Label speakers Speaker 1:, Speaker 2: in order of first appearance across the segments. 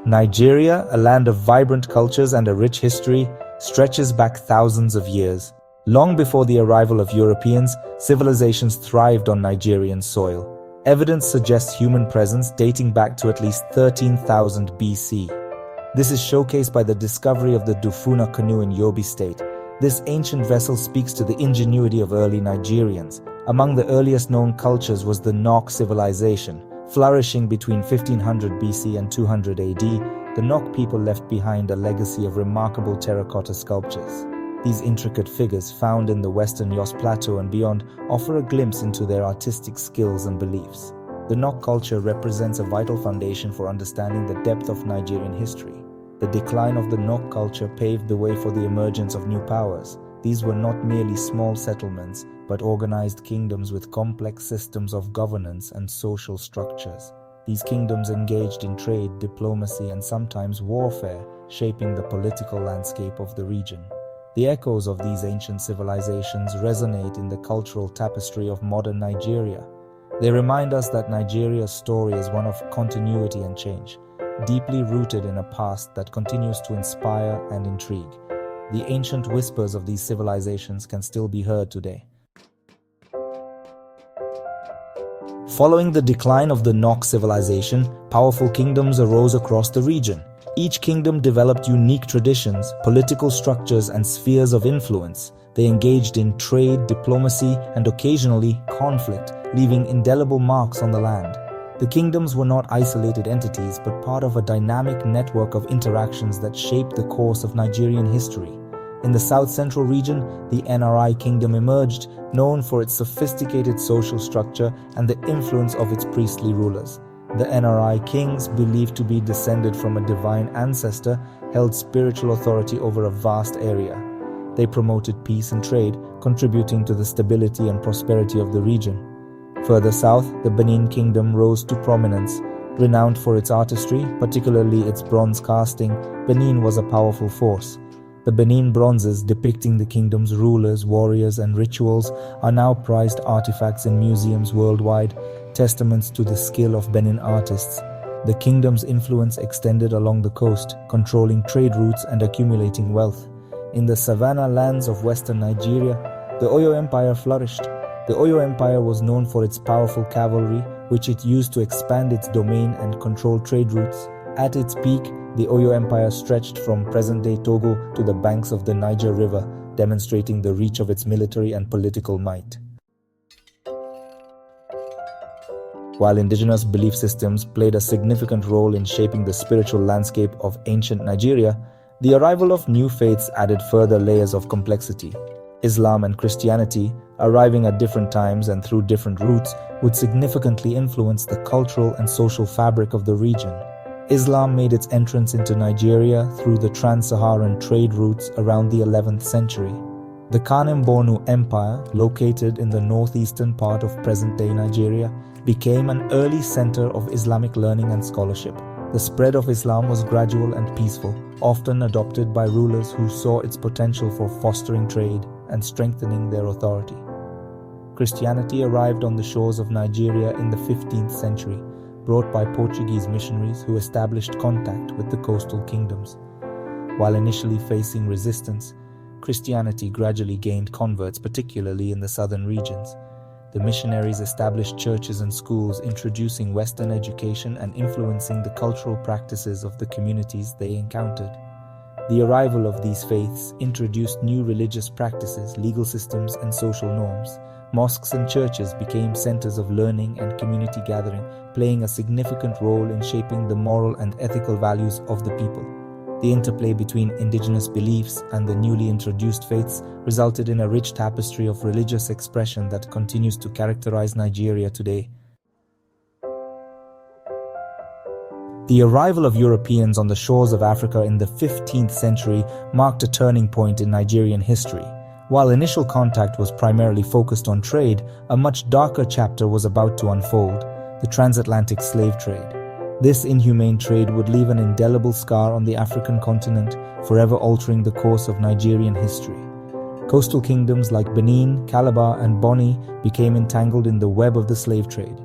Speaker 1: Nigeria, a land of vibrant cultures and a rich history, stretches back thousands of years. Long before the arrival of Europeans, civilizations thrived on Nigerian soil. Evidence suggests human presence dating back to at least 13,000 BC. This is showcased by the discovery of the Duna canoe in Yobe State. This ancient vessel speaks to the ingenuity of early Nigerians. Among the earliest known cultures was the Nok civilization. Flourishing between 1500 BC and 200 AD, the Nok people left behind a legacy of remarkable terracotta sculptures. These intricate figures, found in the western Yobe Plateau and beyond, offer a glimpse into their artistic skills and beliefs. The Nok culture represents a vital foundation for understanding the depth of Nigerian history. The decline of the Nok culture paved the way for the emergence of new powers. These were not merely small settlements, but organized kingdoms with complex systems of governance and social structures. These kingdoms engaged in trade, diplomacy, and sometimes warfare, shaping the political landscape of the region. The echoes of these ancient civilizations resonate in the cultural tapestry of modern Nigeria. They remind us that Nigeria's story is one of continuity and change, deeply rooted in a past that continues to inspire and intrigue. The ancient whispers of these civilizations can still be heard today. Following the decline of the Nok civilization, powerful kingdoms arose across the region. Each kingdom developed unique traditions, political structures, and spheres of influence. They engaged in trade, diplomacy, and occasionally conflict, leaving indelible marks on the land. The kingdoms were not isolated entities, but part of a dynamic network of interactions that shaped the course of Nigerian history. In the south-central region, the NRI kingdom emerged, known for its sophisticated social structure and the influence of its priestly rulers. The NRI kings, believed to be descended from a divine ancestor, held spiritual authority over a vast area. They promoted peace and trade, contributing to the stability and prosperity of the region. Further south, the Benin kingdom rose to prominence. Renowned for its artistry, particularly its bronze casting, Benin was a powerful force. The Benin bronzes depicting the kingdom's rulers, warriors, and rituals are now prized artifacts in museums worldwide, testaments to the skill of Benin artists. The kingdom's influence extended along the coast, controlling trade routes and accumulating wealth. In the savanna lands of western Nigeria, the Oyo Empire flourished. The Oyo Empire was known for its powerful cavalry, which it used to expand its domain and control trade routes. At its peak, the Oyo Empire stretched from present-day Togo to the banks of the Niger River, demonstrating the reach of its military and political might. While indigenous belief systems played a significant role in shaping the spiritual landscape of ancient Nigeria, the arrival of new faiths added further layers of complexity. Islam and Christianity, arriving at different times and through different routes, would significantly influence the cultural and social fabric of the region. Islam made its entrance into Nigeria through the trans-Saharan trade routes around the 11th century. The Kanem-Bornu Empire, located in the northeastern part of present-day Nigeria, became an early center of Islamic learning and scholarship. The spread of Islam was gradual and peaceful, often adopted by rulers who saw its potential for fostering trade and strengthening their authority. Christianity arrived on the shores of Nigeria in the 15th century, brought by Portuguese missionaries who established contact with the coastal kingdoms. While initially facing resistance, Christianity gradually gained converts, particularly in the southern regions. The missionaries established churches and schools, introducing Western education and influencing the cultural practices of the communities they encountered. The arrival of these faiths introduced new religious practices, legal systems, and social norms. Mosques and churches became centers of learning and community gathering, playing a significant role in shaping the moral and ethical values of the people. The interplay between indigenous beliefs and the newly introduced faiths resulted in a rich tapestry of religious expression that continues to characterize Nigeria today. The arrival of Europeans on the shores of Africa in the 15th century marked a turning point in Nigerian history. While initial contact was primarily focused on trade, a much darker chapter was about to unfold: the transatlantic slave trade. This inhumane trade would leave an indelible scar on the African continent, forever altering the course of Nigerian history. Coastal kingdoms like Benin, Calabar, and Bonny became entangled in the web of the slave trade.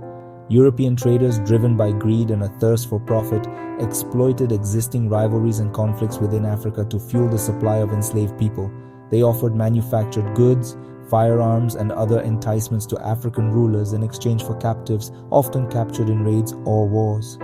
Speaker 1: European traders, driven by greed and a thirst for profit, exploited existing rivalries and conflicts within Africa to fuel the supply of enslaved people. They offered manufactured goods, firearms, and other enticements to African rulers in exchange for captives, often captured in raids or wars.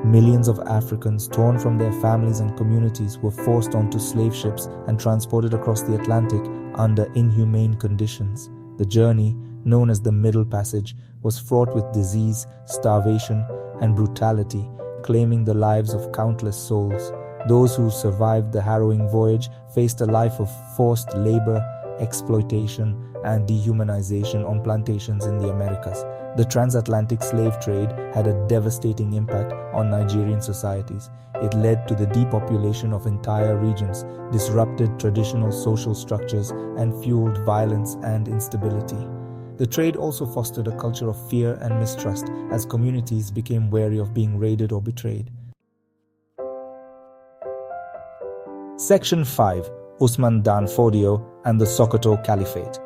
Speaker 1: Millions of Africans, torn from their families and communities, were forced onto slave ships and transported across the Atlantic under inhumane conditions. The journey, known as the Middle Passage, was fraught with disease, starvation, and brutality, claiming the lives of countless souls. Those who survived the harrowing voyage faced a life of forced labor, exploitation, and dehumanization on plantations in the Americas. The transatlantic slave trade had a devastating impact on Nigerian societies. It led to the depopulation of entire regions, disrupted traditional social structures, and fueled violence and instability. The trade also fostered a culture of fear and mistrust as communities became wary of being raided or betrayed. Section 5. Usman Dan Fodio and the Sokoto Caliphate.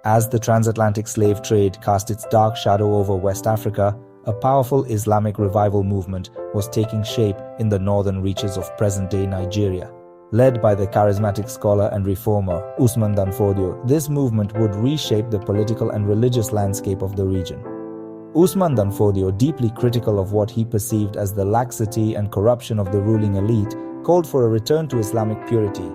Speaker 1: As the transatlantic slave trade cast its dark shadow over West Africa, a powerful Islamic revival movement was taking shape in the northern reaches of present-day Nigeria. Led by the charismatic scholar and reformer Usman Dan Fodio, this movement would reshape the political and religious landscape of the region. Usman Dan Fodio, deeply critical of what he perceived as the laxity and corruption of the ruling elite, called for a return to Islamic purity.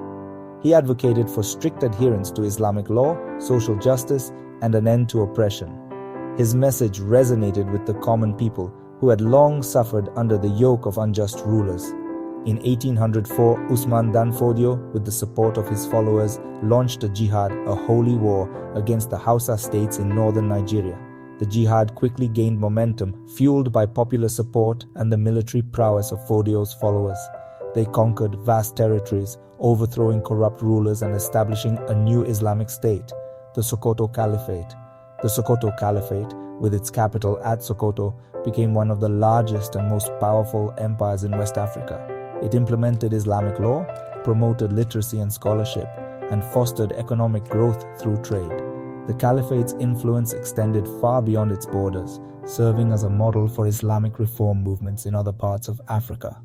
Speaker 1: He advocated for strict adherence to Islamic law, social justice, and an end to oppression. His message resonated with the common people who had long suffered under the yoke of unjust rulers. In 1804, Usman Dan Fodio, with the support of his followers, launched a jihad, a holy war, against the Hausa states in northern Nigeria. The jihad quickly gained momentum, fueled by popular support and the military prowess of Fodio's followers. They conquered vast territories, overthrowing corrupt rulers and establishing a new Islamic state, the Sokoto Caliphate. The Sokoto Caliphate, with its capital at Sokoto, became one of the largest and most powerful empires in West Africa. It implemented Islamic law, promoted literacy and scholarship, and fostered economic growth through trade. The Caliphate's influence extended far beyond its borders, serving as a model for Islamic reform movements in other parts of Africa.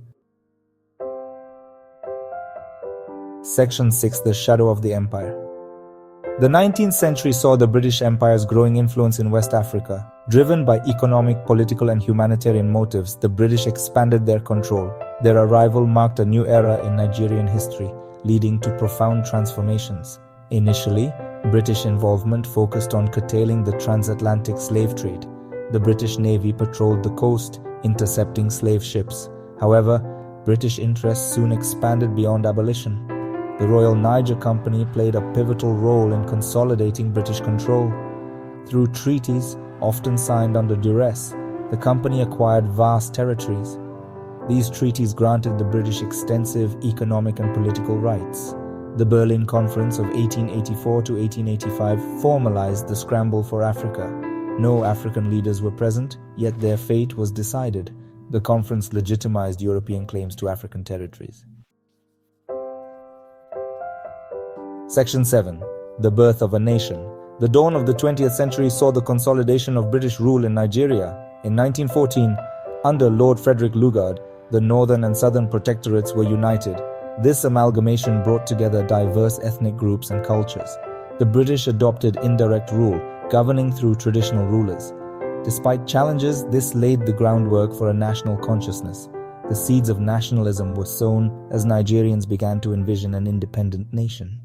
Speaker 1: Section 6. The Shadow of the Empire. The 19th century saw the British Empire's growing influence in West Africa. Driven by economic, political, and humanitarian motives, the British expanded their control. Their arrival marked a new era in Nigerian history, leading to profound transformations. Initially, British involvement focused on curtailing the transatlantic slave trade. The British Navy patrolled the coast, intercepting slave ships. However, British interests soon expanded beyond abolition. The Royal Niger Company played a pivotal role in consolidating British control. Through treaties, often signed under duress, the company acquired vast territories. These treaties granted the British extensive economic and political rights. The Berlin Conference of 1884 to 1885 formalized the scramble for Africa. No African leaders were present, yet their fate was decided. The conference legitimized European claims to African territories. Section 7. The Birth of a Nation. The dawn of the 20th century saw the consolidation of British rule in Nigeria. In 1914, under Lord Frederick Lugard, the northern and southern protectorates were united. This amalgamation brought together diverse ethnic groups and cultures. The British adopted indirect rule, governing through traditional rulers. Despite challenges, this laid the groundwork for a national consciousness. The seeds of nationalism were sown as Nigerians began to envision an independent nation.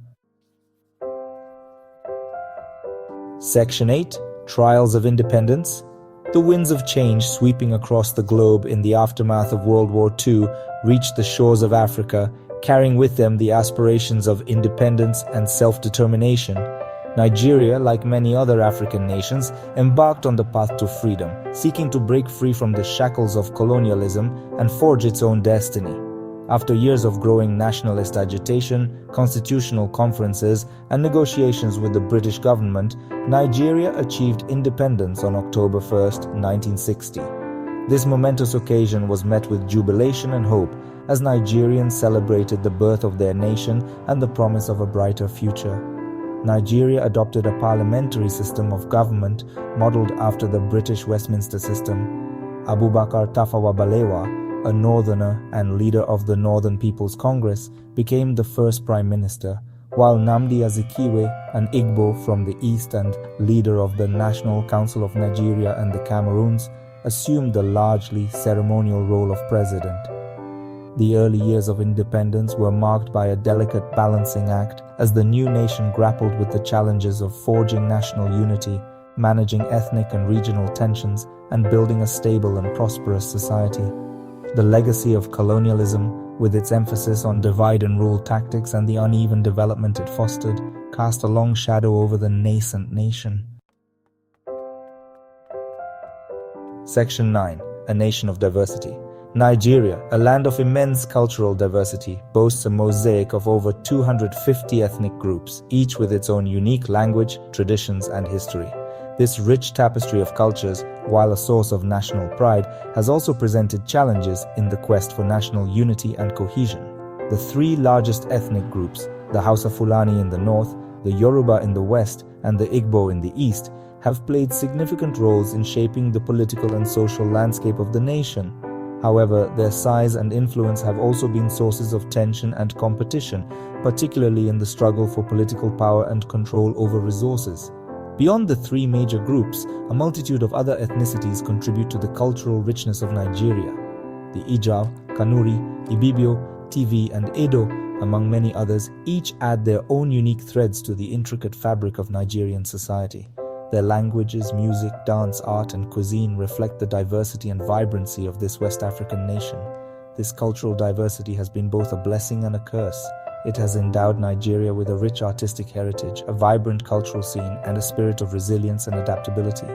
Speaker 1: Section 8. Trials of Independence. The winds of change sweeping across the globe in the aftermath of World War II reached the shores of Africa, carrying with them the aspirations of independence and self-determination. Nigeria, like many other African nations, embarked on the path to freedom, seeking to break free from the shackles of colonialism and forge its own destiny. After years of growing nationalist agitation, constitutional conferences, and negotiations with the British government, Nigeria achieved independence on October 1, 1960. This momentous occasion was met with jubilation and hope as Nigerians celebrated the birth of their nation and the promise of a brighter future. Nigeria adopted a parliamentary system of government modeled after the British Westminster system. Abubakar Tafawa Balewa, a northerner and leader of the Northern People's Congress, became the first prime minister, while Nnamdi Azikiwe, an Igbo from the east and leader of the National Council of Nigeria and the Cameroons, assumed the largely ceremonial role of president. The early years of independence were marked by a delicate balancing act as the new nation grappled with the challenges of forging national unity, managing ethnic and regional tensions, and building a stable and prosperous society. The legacy of colonialism, with its emphasis on divide-and-rule tactics and the uneven development it fostered, cast a long shadow over the nascent nation. Section 9. A Nation of Diversity. Nigeria, a land of immense cultural diversity, boasts a mosaic of over 250 ethnic groups, each with its own unique language, traditions, and history. This rich tapestry of cultures, while a source of national pride, has also presented challenges in the quest for national unity and cohesion. The three largest ethnic groups, the Hausa Fulani in the north, the Yoruba in the west, and the Igbo in the east, have played significant roles in shaping the political and social landscape of the nation. However, their size and influence have also been sources of tension and competition, particularly in the struggle for political power and control over resources. Beyond the three major groups, a multitude of other ethnicities contribute to the cultural richness of Nigeria. The Ijaw, Kanuri, Ibibio, TV, and Edo, among many others, each add their own unique threads to the intricate fabric of Nigerian society. Their languages, music, dance, art, and cuisine reflect the diversity and vibrancy of this West African nation. This cultural diversity has been both a blessing and a curse. It has endowed Nigeria with a rich artistic heritage, a vibrant cultural scene, and a spirit of resilience and adaptability.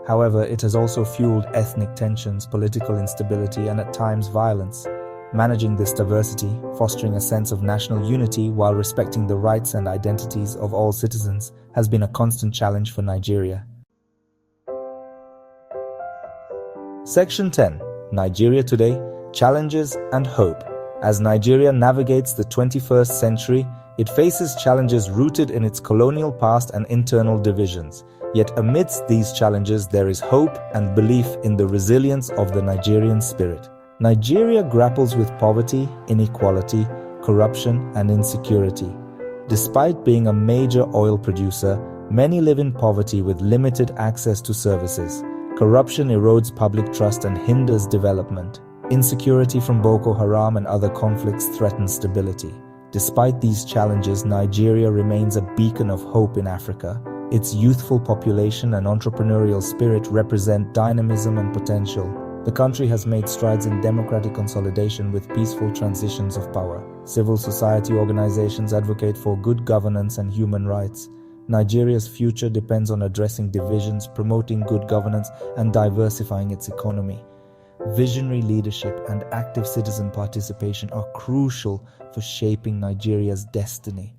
Speaker 1: However, it has also fueled ethnic tensions, political instability, and at times violence. Managing this diversity, fostering a sense of national unity while respecting the rights and identities of all citizens, has been a constant challenge for Nigeria. Section 10. Nigeria Today, Challenges and Hope. As Nigeria navigates the 21st century, it faces challenges rooted in its colonial past and internal divisions. Yet amidst these challenges, there is hope and belief in the resilience of the Nigerian spirit. Nigeria grapples with poverty, inequality, corruption, and insecurity. Despite being a major oil producer, many live in poverty with limited access to services. Corruption erodes public trust and hinders development. Insecurity from Boko Haram and other conflicts threatens stability. Despite these challenges, Nigeria remains a beacon of hope in Africa. Its youthful population and entrepreneurial spirit represent dynamism and potential. The country has made strides in democratic consolidation with peaceful transitions of power. Civil society organizations advocate for good governance and human rights. Nigeria's future depends on addressing divisions, promoting good governance, and diversifying its economy. Visionary leadership and active citizen participation are crucial for shaping Nigeria's destiny.